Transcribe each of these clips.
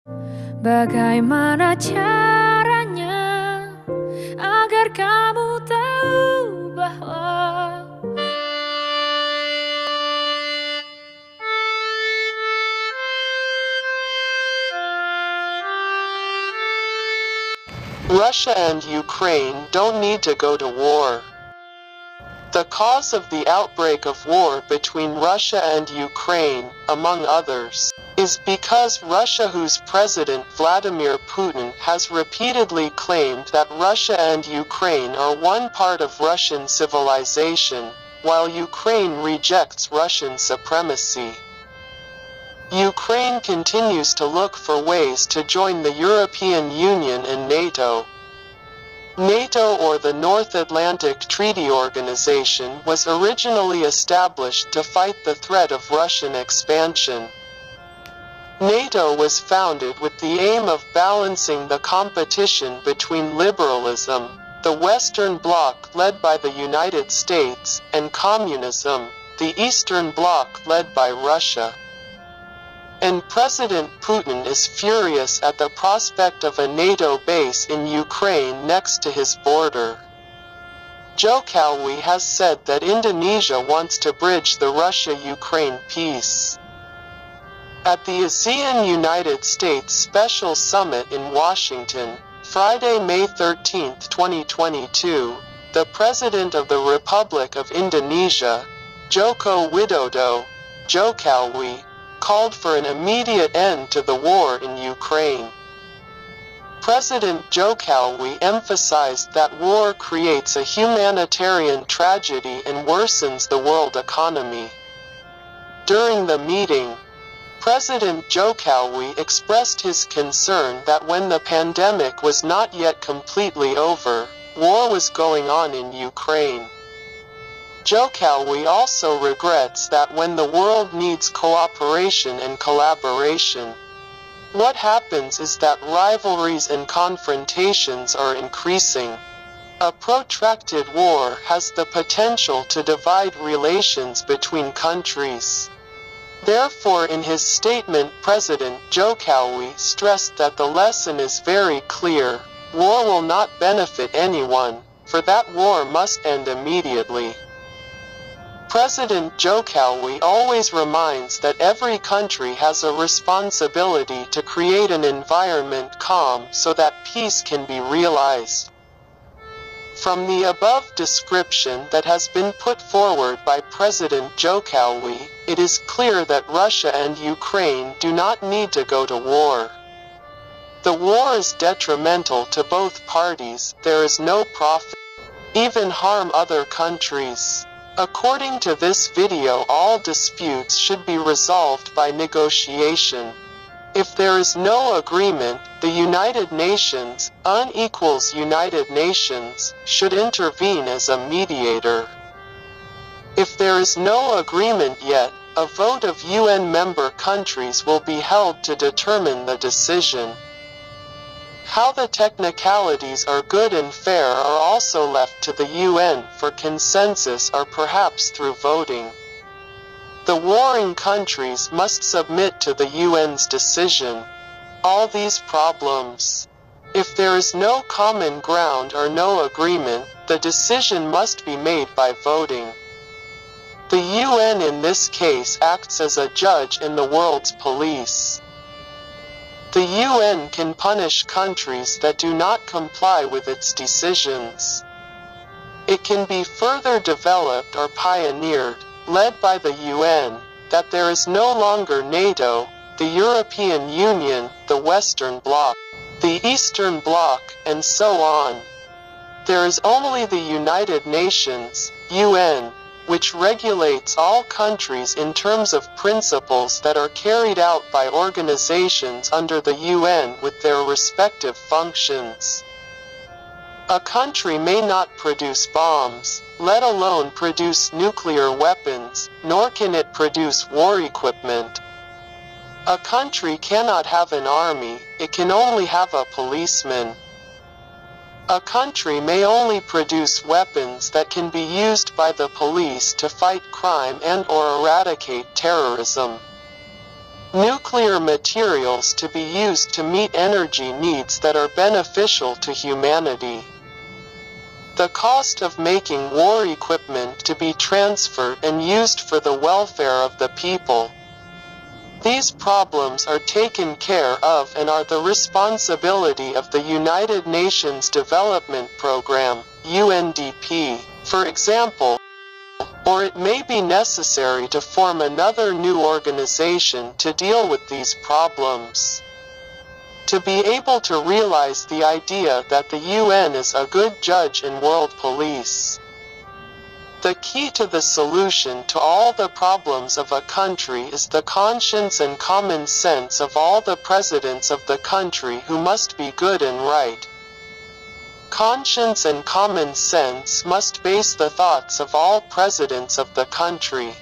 Bagaimana caranya agar kamu tahu bahwa Russia and Ukraine don't need to go to war. The cause of the outbreak of war between Russia and Ukraine, among others, is because Russia, whose President Vladimir Putin has repeatedly claimed that Russia and Ukraine are one part of Russian civilization, while Ukraine rejects Russian supremacy. Ukraine continues to look for ways to join the European Union and NATO. NATO, or the North Atlantic Treaty Organization, was originally established to fight the threat of Russian expansion. NATO was founded with the aim of balancing the competition between liberalism, the Western Bloc led by the United States, and communism, the Eastern Bloc led by Russia. And President Putin is furious at the prospect of a NATO base in Ukraine next to his border. Jokowi has said that Indonesia wants to bridge the Russia-Ukraine peace. At the ASEAN United States Special Summit in Washington, Friday, May 13, 2022, the President of the Republic of Indonesia, Joko Widodo, Jokowi, called for an immediate end to the war in Ukraine. President Jokowi emphasized that war creates a humanitarian tragedy and worsens the world economy. During the meeting, President Jokowi expressed his concern that when the pandemic was not yet completely over, war was going on in Ukraine. Jokowi also regrets that when the world needs cooperation and collaboration, what happens is that rivalries and confrontations are increasing. A protracted war has the potential to divide relations between countries. Therefore, in his statement, President Jokowi stressed that the lesson is very clear: war will not benefit anyone, for that war must end immediately. President Jokowi always reminds that every country has a responsibility to create an environment calm so that peace can be realized. From the above description that has been put forward by President Jokowi, it is clear that Russia and Ukraine do not need to go to war. The war is detrimental to both parties, there is no profit, even harm other countries. According to this video, all disputes should be resolved by negotiation. If there is no agreement, the United Nations, unequals United Nations, should intervene as a mediator. If there is no agreement yet, a vote of UN member countries will be held to determine the decision. How the technicalities are good and fair are also left to the UN for consensus, or perhaps through voting. The warring countries must submit to the UN's decision. All these problems. If there is no common ground or no agreement, the decision must be made by voting. The UN in this case acts as a judge in the world's police. The UN can punish countries that do not comply with its decisions. It can be further developed or pioneered, led by the UN, that there is no longer NATO, the European Union, the Western Bloc, the Eastern Bloc, and so on. There is only the United Nations, UN, which regulates all countries in terms of principles that are carried out by organizations under the UN with their respective functions. A country may not produce bombs, let alone produce nuclear weapons, nor can it produce war equipment. A country cannot have an army, it can only have a policeman. A country may only produce weapons that can be used by the police to fight crime and/or eradicate terrorism. Nuclear materials to be used to meet energy needs that are beneficial to humanity. The cost of making war equipment to be transferred and used for the welfare of the people. These problems are taken care of and are the responsibility of the United Nations Development Programme, UNDP, for example, or it may be necessary to form another new organization to deal with these problems. To be able to realize the idea that the UN is a good judge and world police. The key to the solution to all the problems of a country is the conscience and common sense of all the presidents of the country who must be good and right. Conscience and common sense must base the thoughts of all presidents of the country.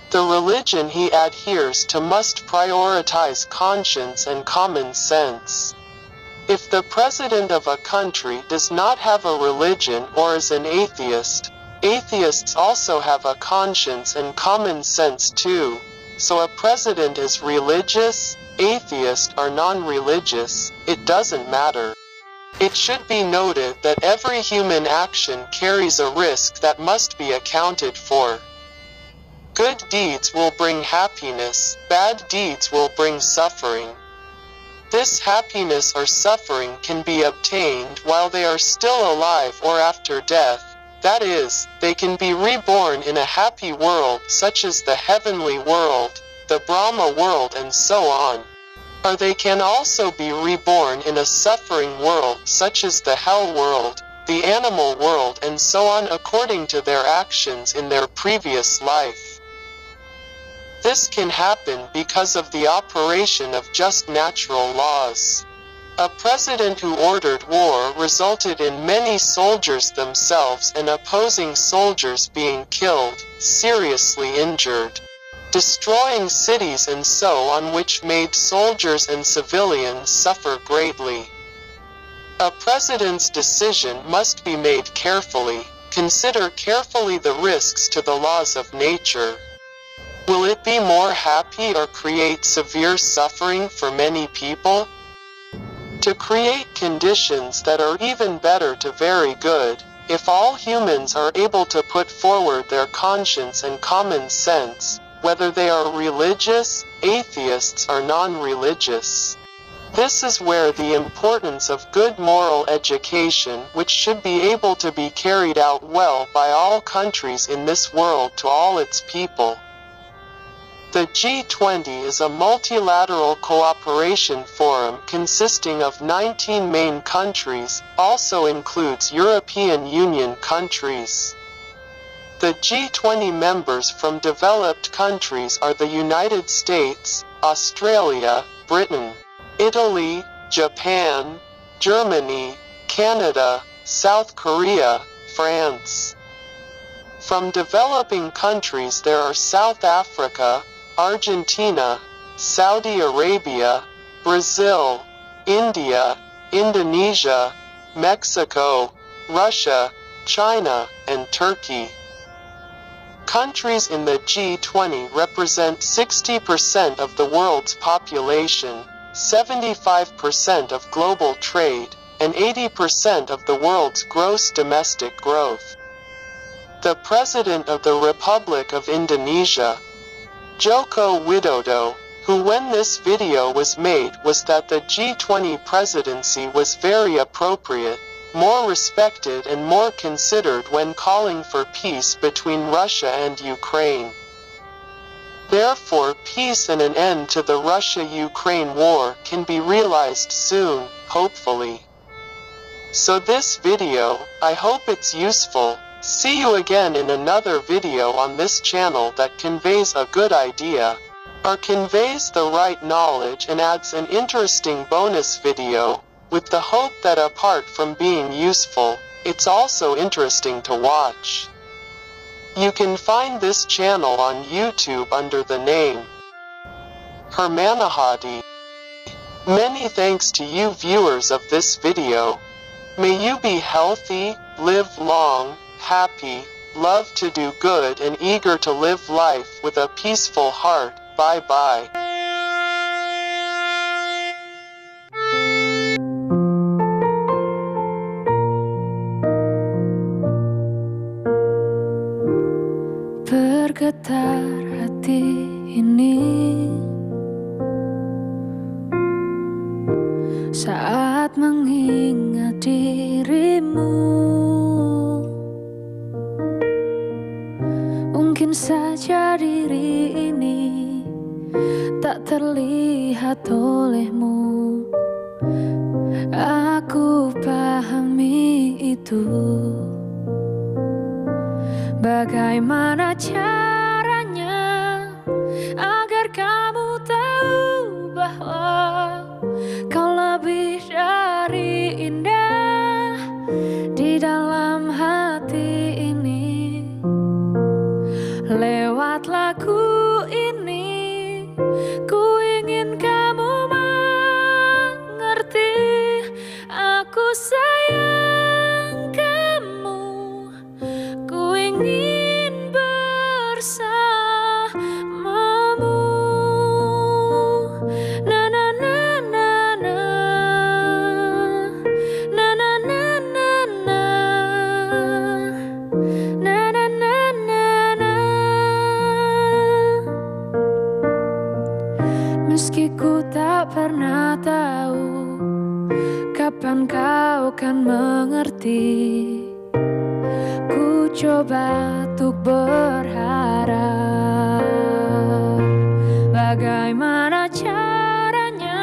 The religion he adheres to must prioritize conscience and common sense. If the president of a country does not have a religion or is an atheist, atheists also have a conscience and common sense too. So a president is religious, atheist or non-religious, it doesn't matter. It should be noted that every human action carries a risk that must be accounted for. Good deeds will bring happiness, bad deeds will bring suffering. This happiness or suffering can be obtained while they are still alive or after death. That is, they can be reborn in a happy world such as the heavenly world, the Brahma world and so on. Or they can also be reborn in a suffering world such as the hell world, the animal world and so on according to their actions in their previous life. This can happen because of the operation of just natural laws. A president who ordered war resulted in many soldiers themselves and opposing soldiers being killed, seriously injured, destroying cities and so on, which made soldiers and civilians suffer greatly. A president's decision must be made carefully. Consider carefully the risks to the laws of nature. Will it be more happy or create severe suffering for many people? To create conditions that are even better to very good, if all humans are able to put forward their conscience and common sense, whether they are religious, atheists or non-religious. This is where the importance of good moral education, which should be able to be carried out well by all countries in this world to all its people. The G20 is a multilateral cooperation forum consisting of 19 main countries, also includes European Union countries. The G20 members from developed countries are the United States, Australia, Britain, Italy, Japan, Germany, Canada, South Korea, France. From developing countries there are South Africa, Argentina, Saudi Arabia, Brazil, India, Indonesia, Mexico, Russia, China, and Turkey. Countries in the G20 represent 60% of the world's population, 75% of global trade, and 80% of the world's gross domestic growth. The President of the Republic of Indonesia, Joko Widodo, who when this video was made was that the G20 presidency was very appropriate, more respected and more considered when calling for peace between Russia and Ukraine. Therefore peace and an end to the Russia-Ukraine war can be realized soon, hopefully. So this video, I hope it's useful. See you again in another video on this channel that conveys a good idea, or conveys the right knowledge and adds an interesting bonus video, with the hope that apart from being useful, it's also interesting to watch. You can find this channel on YouTube under the name Hermanahati. Many thanks to you viewers of this video. May you be healthy, live long, happy, love to do good and eager to live life with a peaceful heart. Bye bye. saat mengingat dirimu. Mungkin saja diri ini tak terlihat olehmu. Aku pahami itu. Bagaimana caranya agar kamu tahu bahwa kau lebih dari indah di dalam hati ini. Lewat lagu ini ku ingin kamu mengerti. Aku sayang kamu, ku ingin bersamamu. Na na na na na, na na na na na, na na na na na. Meski ku tak pernah tahu kapan kau kan mengerti, ku coba untuk berharap. Bagaimana caranya